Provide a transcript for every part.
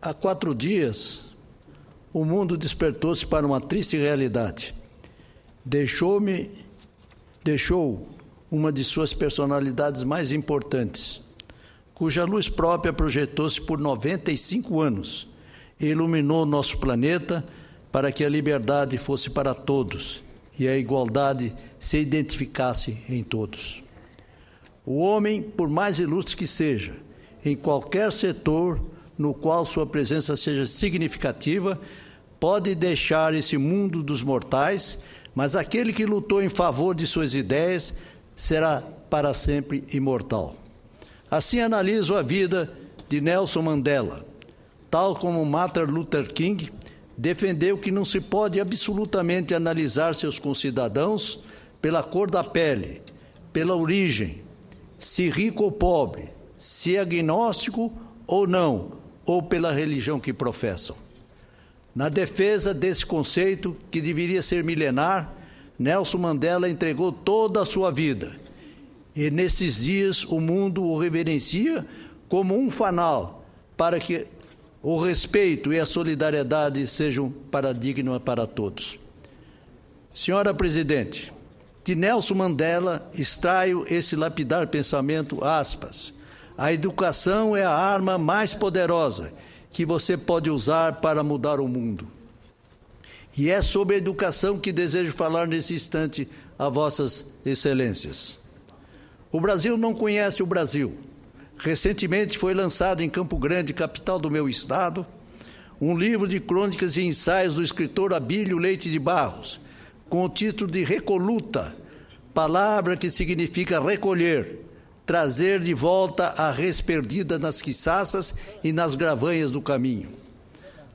Há 4 dias, o mundo despertou-se para uma triste realidade. Deixou uma de suas personalidades mais importantes, cuja luz própria projetou-se por 95 anos e iluminou nosso planeta para que a liberdade fosse para todos e a igualdade se identificasse em todos. O homem, por mais ilustre que seja, em qualquer setor no qual sua presença seja significativa, pode deixar esse mundo dos mortais, mas aquele que lutou em favor de suas ideias será para sempre imortal. Assim analiso a vida de Nelson Mandela. Tal como Martin Luther King, defendeu que não se pode absolutamente analisar seus concidadãos pela cor da pele, pela origem, se rico ou pobre, se agnóstico ou não, ou pela religião que professam. Na defesa desse conceito, que deveria ser milenar, Nelson Mandela entregou toda a sua vida. E nesses dias o mundo o reverencia como um fanal para que o respeito e a solidariedade sejam paradigma para todos. Senhora Presidente, de Nelson Mandela extraio esse lapidar pensamento, aspas, a educação é a arma mais poderosa que você pode usar para mudar o mundo. E é sobre a educação que desejo falar nesse instante a vossas excelências. O Brasil não conhece o Brasil. Recentemente foi lançado em Campo Grande, capital do meu estado, um livro de crônicas e ensaios do escritor Abílio Leite de Barros, com o título de Recoluta, palavra que significa recolher, trazer de volta a res perdida nas quiçaças e nas gravanhas do caminho.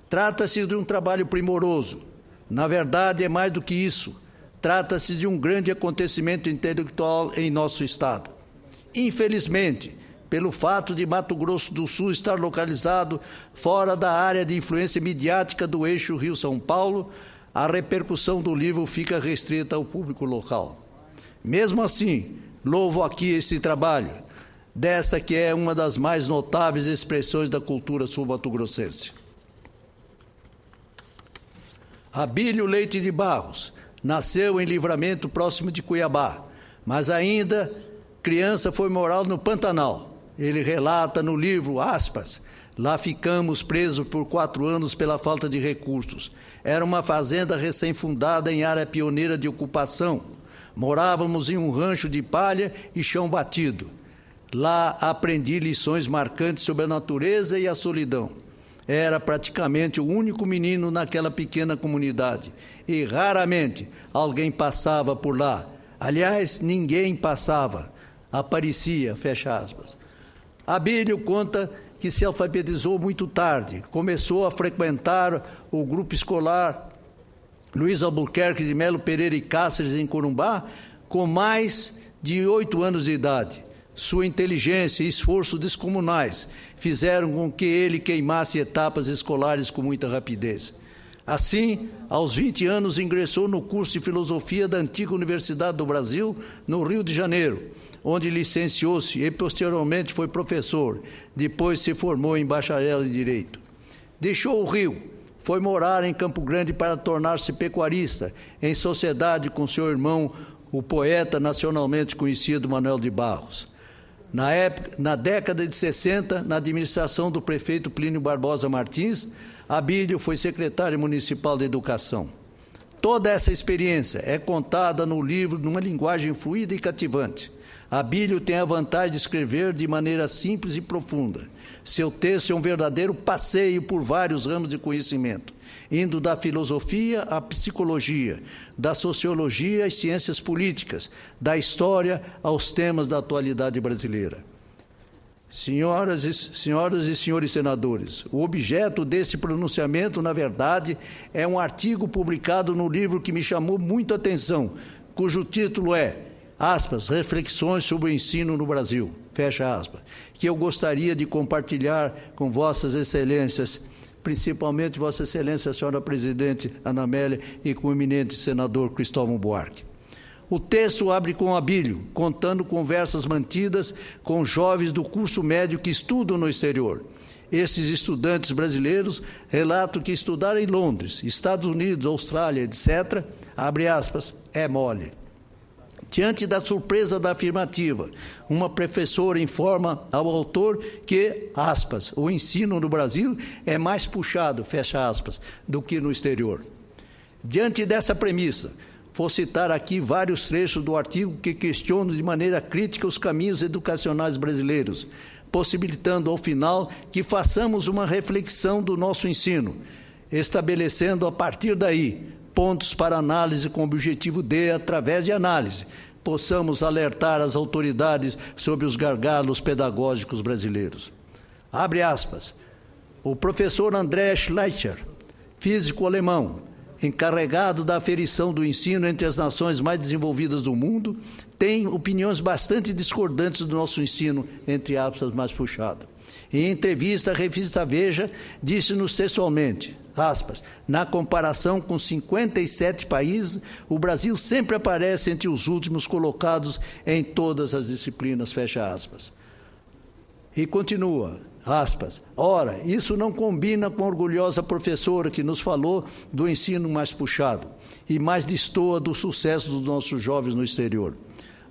Trata-se de um trabalho primoroso. Na verdade, é mais do que isso. Trata-se de um grande acontecimento intelectual em nosso estado. Infelizmente, pelo fato de Mato Grosso do Sul estar localizado fora da área de influência midiática do eixo Rio-São Paulo, a repercussão do livro fica restrita ao público local. Mesmo assim, louvo aqui esse trabalho, dessa que é uma das mais notáveis expressões da cultura sul-mato-grossense. Abílio Leite de Barros nasceu em Livramento, próximo de Cuiabá, mas ainda criança foi morar no Pantanal. Ele relata no livro, aspas, lá ficamos presos por 4 anos pela falta de recursos. Era uma fazenda recém-fundada em área pioneira de ocupação. Morávamos em um rancho de palha e chão batido. Lá aprendi lições marcantes sobre a natureza e a solidão. Era praticamente o único menino naquela pequena comunidade e raramente alguém passava por lá. Aliás, ninguém passava. Aparecia, fecha aspas. Abílio conta que se alfabetizou muito tarde. Começou a frequentar o grupo escolar Luiz Albuquerque de Melo Pereira e Cáceres, em Corumbá, com mais de 8 anos de idade. Sua inteligência e esforço descomunais fizeram com que ele queimasse etapas escolares com muita rapidez. Assim, aos 20 anos, ingressou no curso de Filosofia da antiga Universidade do Brasil, no Rio de Janeiro, onde licenciou-se e posteriormente foi professor. Depois se formou em bacharel em Direito. Deixou o Rio, foi morar em Campo Grande para tornar-se pecuarista, em sociedade com seu irmão, o poeta nacionalmente conhecido Manuel de Barros. Na década de 60, na administração do prefeito Plínio Barbosa Martins, Abílio foi secretário municipal de Educação. Toda essa experiência é contada no livro numa linguagem fluida e cativante. Abílio tem a vantagem de escrever de maneira simples e profunda. Seu texto é um verdadeiro passeio por vários ramos de conhecimento, indo da filosofia à psicologia, da sociologia às ciências políticas, da história aos temas da atualidade brasileira. Senhoras e senhores senadores, o objeto desse pronunciamento, na verdade, é um artigo publicado no livro que me chamou muito a atenção, cujo título é, aspas, Reflexões sobre o Ensino no Brasil, fecha aspas, que eu gostaria de compartilhar com vossas excelências, principalmente vossa excelência, a senhora presidente Ana Amélia e com o eminente senador Cristóvão Buarque. O texto abre com Abílio, contando conversas mantidas com jovens do curso médio que estudam no exterior. Esses estudantes brasileiros relatam que estudaram em Londres, Estados Unidos, Austrália, etc., abre aspas, é mole. Diante da surpresa da afirmativa, uma professora informa ao autor que, aspas, o ensino no Brasil é mais puxado, fecha aspas, do que no exterior. Diante dessa premissa, vou citar aqui vários trechos do artigo que questionam de maneira crítica os caminhos educacionais brasileiros, possibilitando, ao final, que façamos uma reflexão do nosso ensino, estabelecendo, a partir daí, pontos para análise com o objetivo de, através de análise, possamos alertar as autoridades sobre os gargalos pedagógicos brasileiros. Abre aspas. O professor André Schleicher, físico alemão, encarregado da aferição do ensino entre as nações mais desenvolvidas do mundo, tem opiniões bastante discordantes do nosso ensino, entre aspas, mais puxado. Em entrevista à revista Veja, disse-nos textualmente, aspas, na comparação com 57 países, o Brasil sempre aparece entre os últimos colocados em todas as disciplinas, fecha aspas. E continua, aspas, ora, isso não combina com a orgulhosa professora que nos falou do ensino mais puxado e mais destoa do sucesso dos nossos jovens no exterior.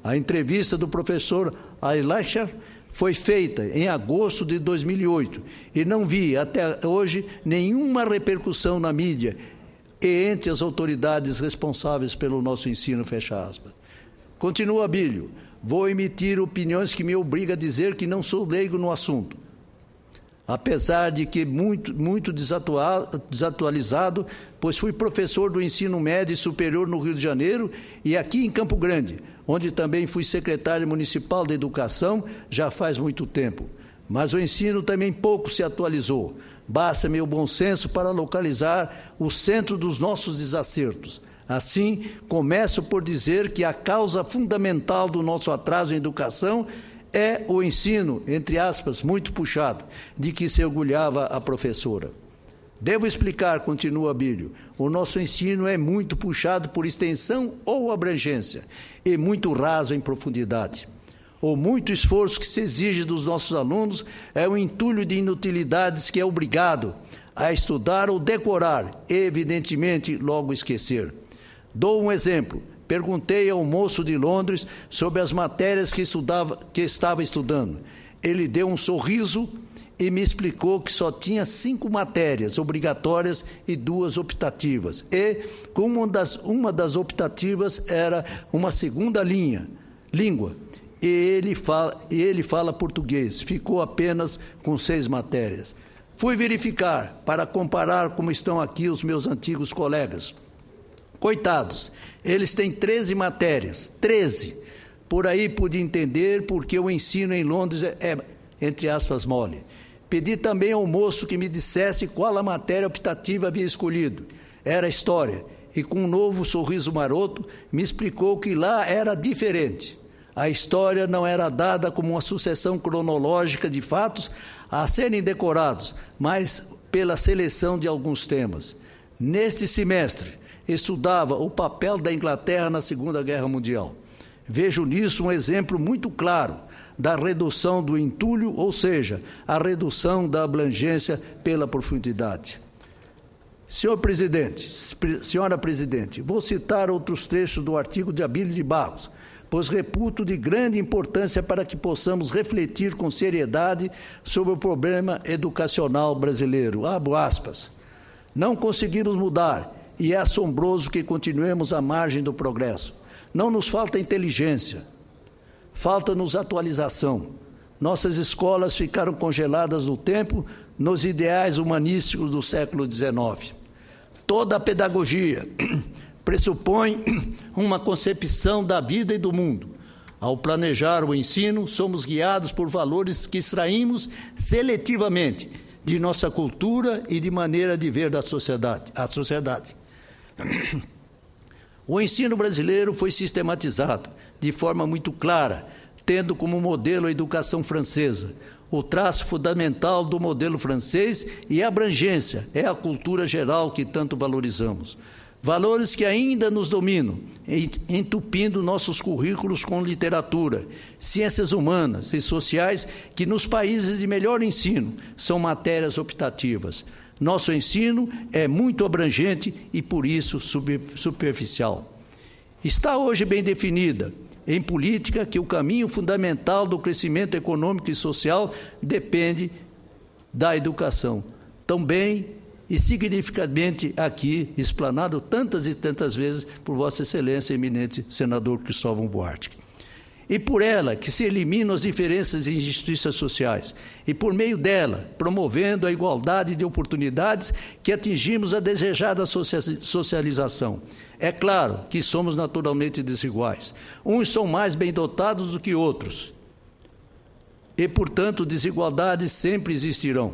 A entrevista do professor Eilacher foi feita em agosto de 2008 e não vi até hoje nenhuma repercussão na mídia e entre as autoridades responsáveis pelo nosso ensino, fecha aspas. Continua Abílio, vou emitir opiniões que me obrigam a dizer que não sou leigo no assunto. Apesar de que muito desatualizado, pois fui professor do ensino médio e superior no Rio de Janeiro e aqui em Campo Grande, onde também fui secretário municipal de educação já faz muito tempo. Mas o ensino também pouco se atualizou. Basta meu bom senso para localizar o centro dos nossos desacertos. Assim, começo por dizer que a causa fundamental do nosso atraso em educação é o ensino, entre aspas, muito puxado, de que se orgulhava a professora. Devo explicar, continua Abílio, o nosso ensino é muito puxado por extensão ou abrangência e muito raso em profundidade. O muito esforço que se exige dos nossos alunos é um entulho de inutilidades que é obrigado a estudar ou decorar e, evidentemente, logo esquecer. Dou um exemplo. Perguntei ao moço de Londres sobre as matérias que estava estudando. Ele deu um sorriso e me explicou que só tinha 5 matérias obrigatórias e 2 optativas. E uma das optativas era uma segunda língua. E ele fala português. Ficou apenas com 6 matérias. Fui verificar para comparar como estão aqui os meus antigos colegas. Coitados, eles têm 13 matérias, 13. Por aí pude entender porque o ensino em Londres é, entre aspas, mole. Pedi também ao moço que me dissesse qual a matéria optativa havia escolhido. Era História, e com um novo sorriso maroto, me explicou que lá era diferente. A História não era dada como uma sucessão cronológica de fatos a serem decorados, mas pela seleção de alguns temas. Neste semestre, estudava o papel da Inglaterra na Segunda Guerra Mundial. Vejo nisso um exemplo muito claro da redução do entulho, ou seja, a redução da abrangência pela profundidade. Senhora Presidente, vou citar outros trechos do artigo de Abílio de Barros, pois reputo de grande importância para que possamos refletir com seriedade sobre o problema educacional brasileiro. Abro aspas. Não conseguimos mudar, e é assombroso que continuemos à margem do progresso. Não nos falta inteligência, falta-nos atualização. Nossas escolas ficaram congeladas no tempo, nos ideais humanísticos do século XIX. Toda a pedagogia pressupõe uma concepção da vida e do mundo. Ao planejar o ensino, somos guiados por valores que extraímos seletivamente de nossa cultura e de maneira de ver a sociedade. O ensino brasileiro foi sistematizado de forma muito clara, tendo como modelo a educação francesa. O traço fundamental do modelo francês e a abrangência é a cultura geral que tanto valorizamos. Valores que ainda nos dominam, entupindo nossos currículos com literatura, ciências humanas e sociais, que nos países de melhor ensino são matérias optativas. Nosso ensino é muito abrangente e, por isso, superficial. Está hoje bem definida em política que o caminho fundamental do crescimento econômico e social depende da educação. Também e significativamente aqui, explanado tantas e tantas vezes por Vossa Excelência, eminente senador Cristóvão Buarque. E por ela que se eliminam as diferenças e injustiças sociais, e por meio dela, promovendo a igualdade de oportunidades, que atingimos a desejada socialização. É claro que somos naturalmente desiguais. Uns são mais bem dotados do que outros, e, portanto, desigualdades sempre existirão.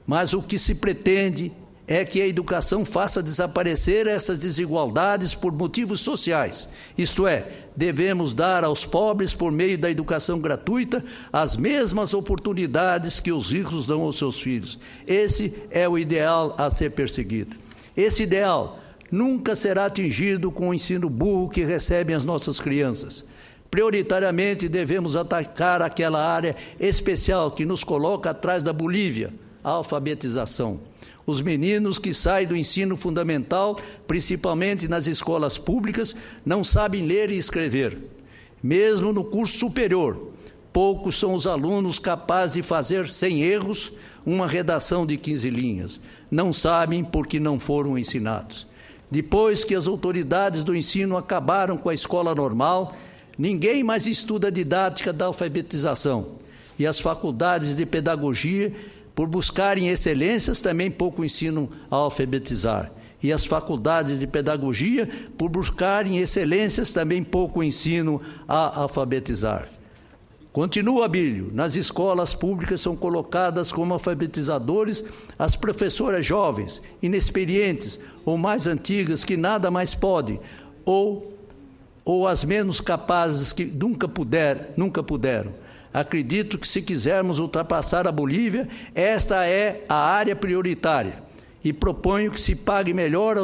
Mas o que se pretende é que a educação faça desaparecer essas desigualdades por motivos sociais. Isto é, devemos dar aos pobres, por meio da educação gratuita, as mesmas oportunidades que os ricos dão aos seus filhos. Esse é o ideal a ser perseguido. Esse ideal nunca será atingido com o ensino burro que recebem as nossas crianças. Prioritariamente devemos atacar aquela área especial que nos coloca atrás da Bolívia, a alfabetização. Os meninos que saem do ensino fundamental, principalmente nas escolas públicas, não sabem ler e escrever. Mesmo no curso superior, poucos são os alunos capazes de fazer, sem erros, uma redação de 15 linhas. Não sabem porque não foram ensinados. Depois que as autoridades do ensino acabaram com a escola normal, ninguém mais estuda a didática da alfabetização. E as faculdades de pedagogia, por buscarem excelências, também pouco ensinam a alfabetizar. E as faculdades de pedagogia, por buscarem excelências, também pouco ensinam a alfabetizar. Continua, Abílio, nas escolas públicas são colocadas como alfabetizadores as professoras jovens, inexperientes ou mais antigas que nada mais podem, ou as menos capazes que nunca puderam. Acredito que, se quisermos ultrapassar a Bolívia, esta é a área prioritária. E proponho que se pague melhor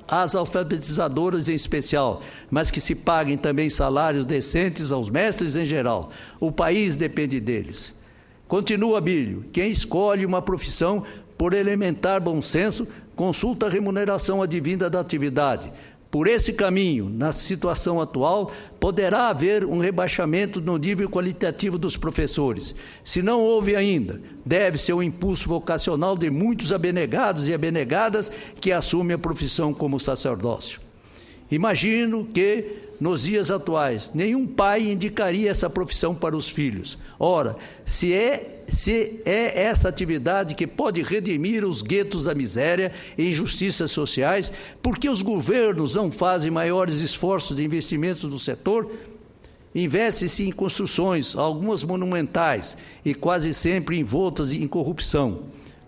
às alfabetizadoras em especial, mas que se paguem também salários decentes aos mestres em geral. O país depende deles. Continua, Abílio, quem escolhe uma profissão por elementar bom senso, consulta a remuneração advinda da atividade. Por esse caminho, na situação atual, poderá haver um rebaixamento no nível qualitativo dos professores. Se não houve ainda, deve-se ao impulso vocacional de muitos abnegados e abnegadas que assumem a profissão como sacerdócio. Imagino que, nos dias atuais, nenhum pai indicaria essa profissão para os filhos. Ora, se é essa atividade que pode redimir os guetos da miséria e injustiças sociais, por que os governos não fazem maiores esforços de investimentos no setor? Investe-se em construções, algumas monumentais, e quase sempre envoltas em corrupção.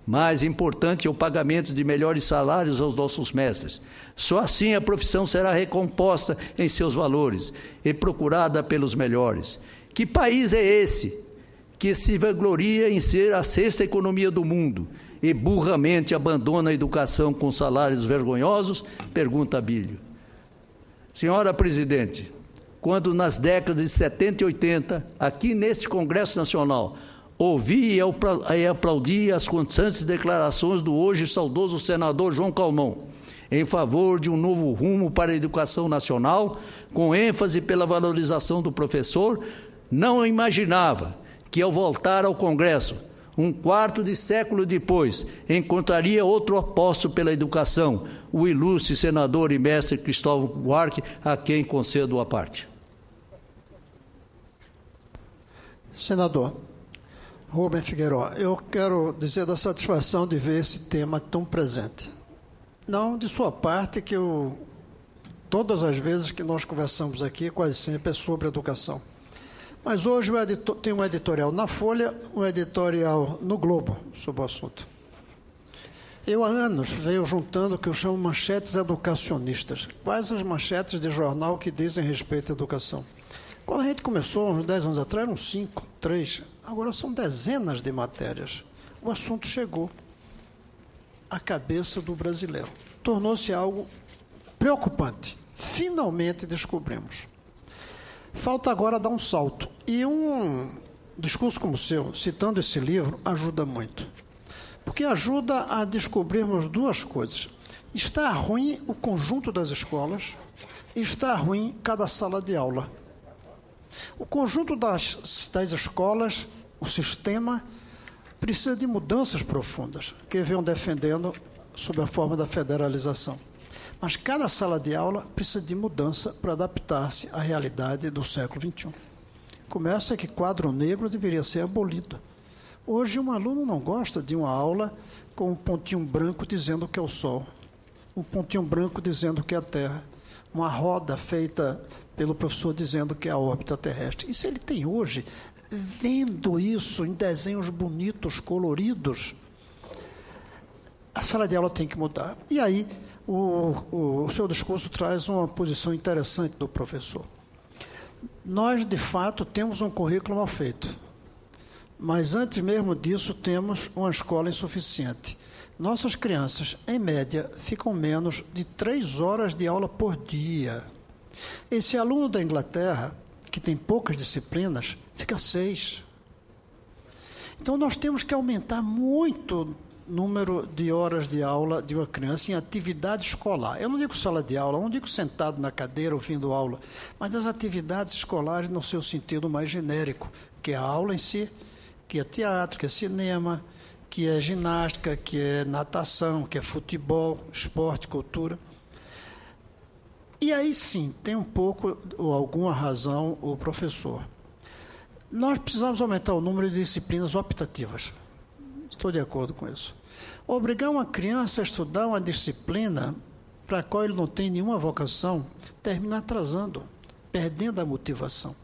Mais importante é o pagamento de melhores salários aos nossos mestres. Só assim a profissão será recomposta em seus valores e procurada pelos melhores. Que país é esse que se vangloria em ser a sexta economia do mundo e burramente abandona a educação com salários vergonhosos? Pergunta Abílio. Senhora Presidente, quando nas décadas de 70 e 80, aqui neste Congresso Nacional, ouvi e aplaudi as constantes declarações do hoje saudoso senador João Calmon, em favor de um novo rumo para a educação nacional, com ênfase pela valorização do professor, não imaginava que, ao voltar ao Congresso, um quarto de século depois, encontraria outro apóstolo pela educação, o ilustre senador e mestre Cristóvão Buarque, a quem concedo a parte. Senador Rubem Figueiredo, eu quero dizer da satisfação de ver esse tema tão presente. Não de sua parte, que todas as vezes que nós conversamos aqui, quase sempre é sobre educação. Mas hoje tem um editorial na Folha, um editorial no Globo sobre o assunto. Eu há anos venho juntando o que eu chamo manchetes educacionistas, quais as manchetes de jornal que dizem respeito à educação. Quando a gente começou, uns 10 anos atrás, eram 5, 3, agora são dezenas de matérias. O assunto chegou à cabeça do brasileiro. Tornou-se algo Preocupante. Finalmente descobrimos. Falta agora dar um salto. E um discurso como o seu, citando esse livro, ajuda muito. Porque ajuda a descobrirmos duas coisas. Está ruim o conjunto das escolas, está ruim cada sala de aula. O conjunto das escolas, o sistema, precisa de mudanças profundas, que venham defendendo sob a forma da federalização. Mas cada sala de aula precisa de mudança para adaptar-se à realidade do século XXI. Começa que quadro negro deveria ser abolido. Hoje, um aluno não gosta de uma aula com um pontinho branco dizendo que é o Sol, um pontinho branco dizendo que é a Terra, uma roda feita pelo professor dizendo que é a órbita terrestre. Isso ele tem hoje, vendo isso em desenhos bonitos, coloridos. A sala de aula tem que mudar. E aí, o seu discurso traz uma posição interessante do professor. Nós, de fato, temos um currículo mal feito. Mas, antes mesmo disso, temos uma escola insuficiente. Nossas crianças, em média, ficam menos de 3 horas de aula por dia. Esse aluno da Inglaterra, que tem poucas disciplinas, fica 6. Então, nós temos que aumentar muito o número de horas de aula de uma criança em atividade escolar. Eu não digo sala de aula, eu não digo sentado na cadeira ouvindo aula, mas as atividades escolares no seu sentido mais genérico, que é a aula em si, que é teatro, que é cinema, que é ginástica, que é natação, que é futebol, esporte, cultura. E aí sim, tem um pouco ou alguma razão o professor. Nós precisamos aumentar o número de disciplinas optativas. Estou de acordo com isso. Obrigar uma criança a estudar uma disciplina para a qual ele não tem nenhuma vocação, termina atrasando, perdendo a motivação.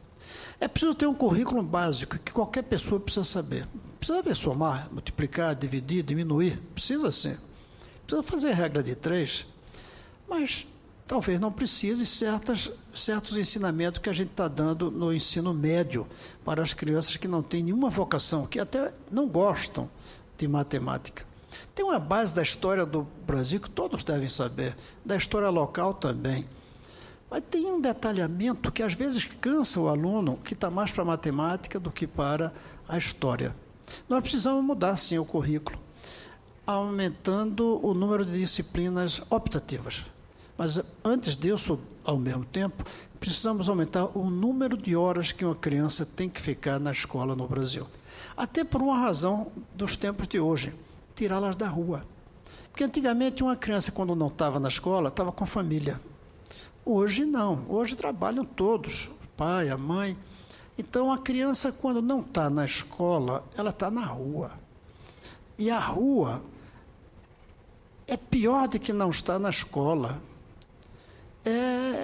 É preciso ter um currículo básico que qualquer pessoa precisa saber. Precisa saber somar, multiplicar, dividir, diminuir. Precisa sim. Precisa fazer regra de 3, mas talvez não precise certos ensinamentos que a gente está dando no ensino médio para as crianças que não têm nenhuma vocação, que até não gostam de matemática. Tem uma base da história do Brasil que todos devem saber, da história local também. Mas tem um detalhamento que às vezes cansa o aluno que está mais para a matemática do que para a história. Nós precisamos mudar, sim, o currículo, aumentando o número de disciplinas optativas. Mas, antes disso, ao mesmo tempo, precisamos aumentar o número de horas que uma criança tem que ficar na escola no Brasil. Até por uma razão dos tempos de hoje, tirá-las da rua. Porque antigamente uma criança, quando não estava na escola, estava com a família. Hoje não, hoje trabalham todos, o pai, a mãe. Então a criança, quando não está na escola, ela está na rua. E a rua é pior do que não estar na escola.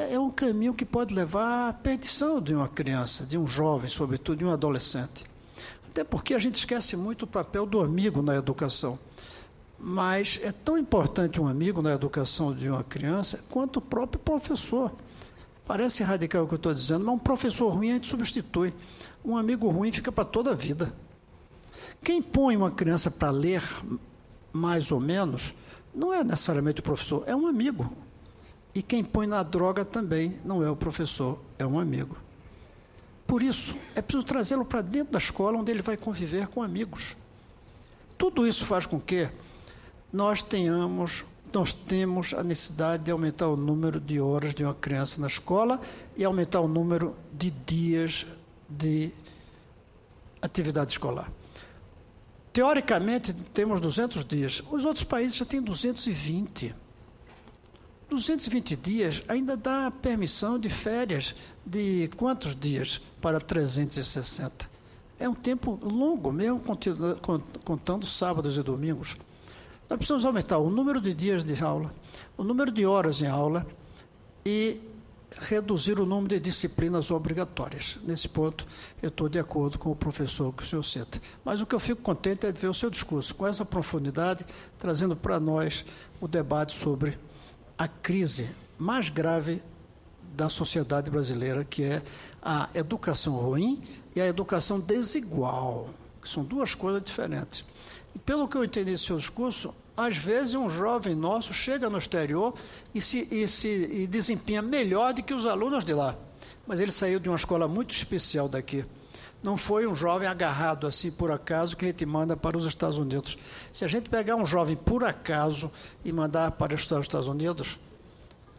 É um caminho que pode levar à perdição de uma criança, de um jovem, sobretudo de um adolescente. Até porque a gente esquece muito o papel do amigo na educação. Mas é tão importante um amigo na educação de uma criança quanto o próprio professor. Parece radical o que eu estou dizendo, mas um professor ruim a gente substitui. Um amigo ruim fica para toda a vida. Quem põe uma criança para ler, mais ou menos, não é necessariamente o professor, é um amigo. E quem põe na droga também não é o professor, é um amigo. Por isso, é preciso trazê-lo para dentro da escola, onde ele vai conviver com amigos. Tudo isso faz com que nós temos a necessidade de aumentar o número de horas de uma criança na escola e aumentar o número de dias de atividade escolar. Teoricamente, temos 200 dias. Os outros países já têm 220. 220 dias ainda dá permissão de férias de quantos dias para 360? É um tempo longo, mesmo contando sábados e domingos. Nós precisamos aumentar o número de dias de aula, o número de horas em aula e reduzir o número de disciplinas obrigatórias. Nesse ponto, eu estou de acordo com o professor que o senhor cita. Mas o que eu fico contente é de ver o seu discurso, com essa profundidade, trazendo para nós o debate sobre a crise mais grave da sociedade brasileira, que é a educação ruim e a educação desigual, que são duas coisas diferentes. E pelo que eu entendi do seu discurso, Às vezes, um jovem nosso chega no exterior e desempenha melhor do que os alunos de lá. Mas ele saiu de uma escola muito especial daqui. Não foi um jovem agarrado assim por acaso que a gente manda para os Estados Unidos. Se a gente pegar um jovem por acaso e mandar para os Estados Unidos,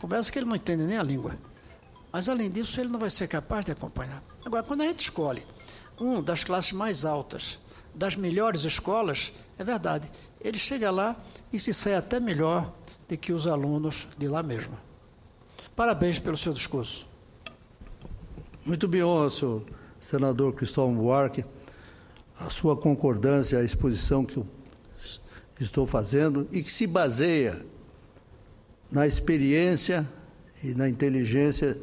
começa que ele não entende nem a língua. Mas, além disso, ele não vai ser capaz de acompanhar. Agora, quando a gente escolhe um das classes mais altas, das melhores escolas, é verdade, ele chega lá e se sai até melhor do que os alunos de lá mesmo. Parabéns pelo seu discurso. Muito bem, senhor senador Cristóvão Buarque, a sua concordância à exposição que eu estou fazendo e que se baseia na experiência e na inteligência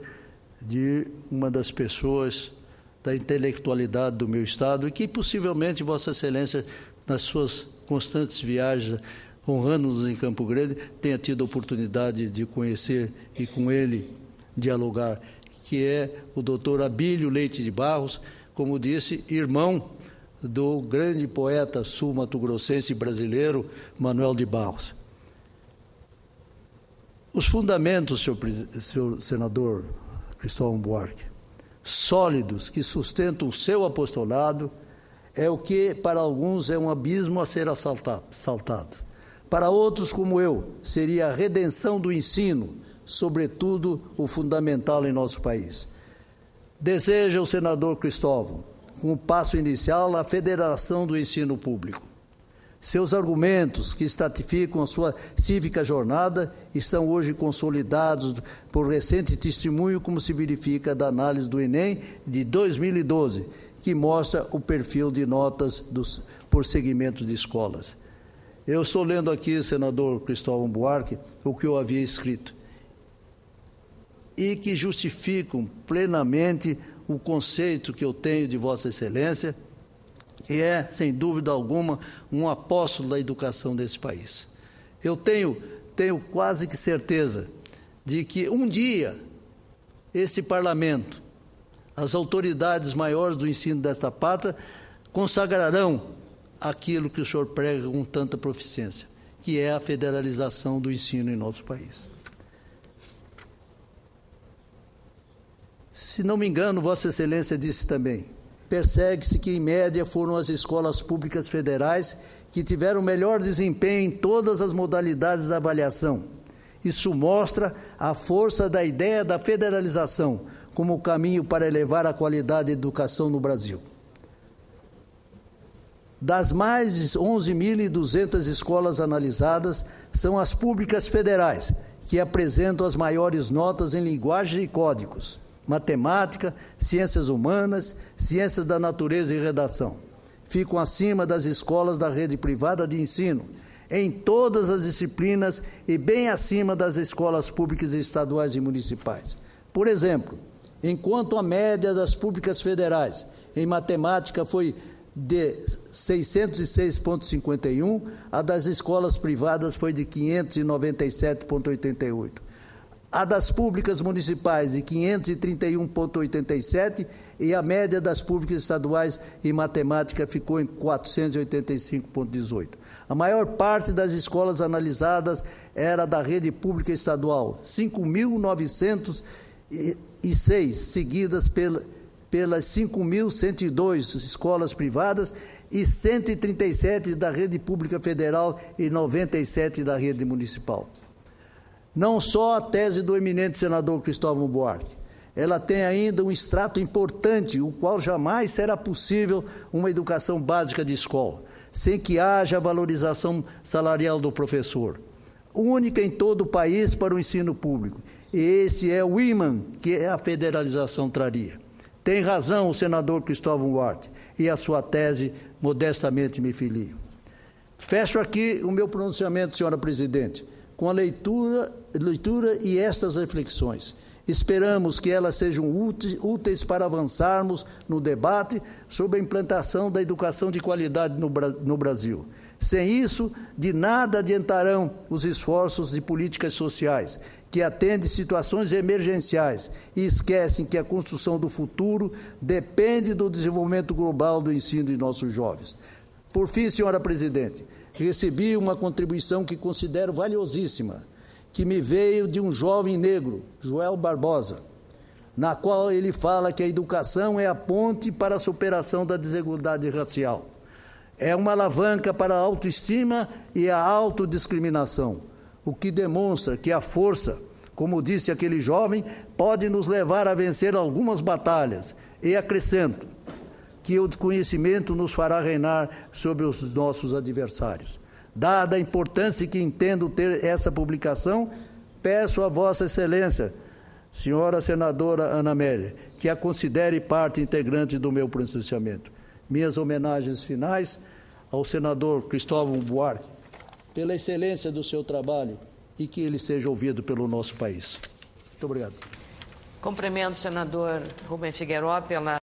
de uma das pessoas da intelectualidade do meu Estado e que possivelmente Vossa Excelência, nas suas constantes viagens, honrando-nos em Campo Grande, tenha tido a oportunidade de conhecer e com ele dialogar, que é o doutor Abílio Leite de Barros, como disse, irmão do grande poeta sul-mato-grossense brasileiro, Manuel de Barros. Os fundamentos, senhor senador Cristóvão Buarque, sólidos, que sustentam o seu apostolado, é o que para alguns é um abismo a ser saltado. Para outros, como eu, seria a redenção do ensino, sobretudo o fundamental em nosso país. Deseja o senador Cristóvão, com o passo inicial, a federação do ensino público. Seus argumentos, que estatificam a sua cívica jornada, estão hoje consolidados por recente testemunho, como se verifica da análise do Enem de 2012, que mostra o perfil de notas por segmento de escolas. Eu estou lendo aqui, senador Cristóvão Buarque, o que eu havia escrito, e que justificam plenamente o conceito que eu tenho de Vossa Excelência, e é, sem dúvida alguma, um apóstolo da educação desse país. Eu tenho quase que certeza de que um dia esse parlamento, as autoridades maiores do ensino desta pátria, consagrarão aquilo que o senhor prega com tanta proficiência, que é a federalização do ensino em nosso país. Se não me engano, Vossa Excelência disse também, persegue-se que, em média, foram as escolas públicas federais que tiveram melhor desempenho em todas as modalidades da avaliação. Isso mostra a força da ideia da federalização como o caminho para elevar a qualidade da educação no Brasil. Das mais de 11.200 escolas analisadas, são as públicas federais que apresentam as maiores notas em linguagem e códigos, matemática, ciências humanas, ciências da natureza e redação. Ficam acima das escolas da rede privada de ensino, em todas as disciplinas e bem acima das escolas públicas estaduais e municipais. Por exemplo, enquanto a média das públicas federais em matemática foi de 606,51, a das escolas privadas foi de 597,88. A das públicas municipais de 531,87 e a média das públicas estaduais em matemática ficou em 485,18. A maior parte das escolas analisadas era da rede pública estadual, 5.906, seguidas pelas 5.102 escolas privadas e 137 da rede pública federal e 97 da rede municipal. Não só a tese do eminente senador Cristóvão Buarque, ela tem ainda um extrato importante, o qual jamais será possível uma educação básica de escola, sem que haja valorização salarial do professor, única em todo o país para o ensino público. E esse é o imã que a federalização traria. Tem razão o senador Cristóvão Buarque, e a sua tese modestamente me filio. Fecho aqui o meu pronunciamento, senhora presidente, com a leitura e estas reflexões. Esperamos que elas sejam úteis para avançarmos no debate sobre a implantação da educação de qualidade no Brasil. Sem isso, de nada adiantarão os esforços de políticas sociais, que atendem situações emergenciais e esquecem que a construção do futuro depende do desenvolvimento global do ensino de nossos jovens. Por fim, senhora presidente, recebi uma contribuição que considero valiosíssima, que me veio de um jovem negro, Joel Barbosa, na qual ele fala que a educação é a ponte para a superação da desigualdade racial. É uma alavanca para a autoestima e a autodiscriminação, o que demonstra que a força, como disse aquele jovem, pode nos levar a vencer algumas batalhas. E acrescento que o conhecimento nos fará reinar sobre os nossos adversários. Dada a importância que entendo ter essa publicação, peço a Vossa Excelência, senhora senadora Ana Amélia, que a considere parte integrante do meu pronunciamento. Minhas homenagens finais ao senador Cristóvão Buarque, pela excelência do seu trabalho e que ele seja ouvido pelo nosso país. Muito obrigado. Cumprimento o senador Rubem Figueiró pela